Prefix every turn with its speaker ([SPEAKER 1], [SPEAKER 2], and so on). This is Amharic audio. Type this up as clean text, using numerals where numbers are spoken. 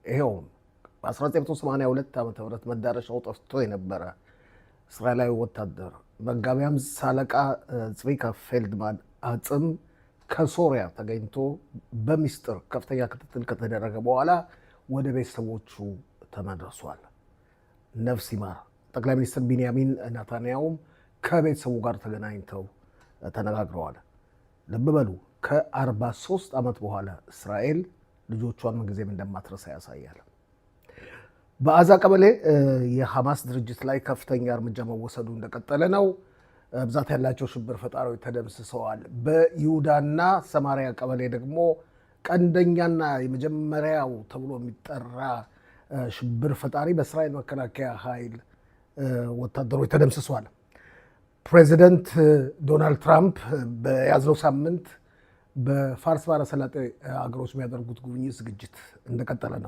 [SPEAKER 1] ይሄው በ1982 ዓመተ ምህረት መዳረሻው ጠፍቶ የነበረ እስራኤላዊ ወታደር መጋቢ ሃምሳ አለቃ ጽቢካ ፌልድማን አጽም ከሶሪያ ተገኝቶ በሚስጥር ከፍተኛ ክትትል ከተደረገ በኋላ ወደ ቤተሰቦቹ ተመልሷል። ነፍስ ይማር። ጠቅላይ ሚኒስትር ቢንያሚን ኔታንያሁም ከቤተሰቡ ጋር ተገናኝተው ተነጋግረዋል። ልብ በሉ ከ43 ዓመት በኋላ እስራኤል ልጆቿን ምንጊዜም እንደማትረሳ ያሳያል። በአዛ ቀበሌ የሐማስ ድርጅት ላይ ከፍተኛ እርምጃ መወሰዱ እንደቀጠለ ነው። ብዛት ያላቸው ሽብር ፈጣሪዎች ተደምስሰዋል። በይሁዳና ሰማሪያ ቀበሌ ደግሞ ቀንደኛና የመጀመሪያው ተብሎ የሚጠራ ሽብር ፈጣሪ በእስራኤል መከላከያ ኃይል ወታደሮች ተደምስሰዋል። ፕሬዚደንት ዶናልድ ትራምፕ በያዝነው ሳምንት በፋርስ ባሕረ ሰላጤ ሀገሮች የሚያደርጉት ጉብኝት ዝግጅት እንደቀጠለ ነው።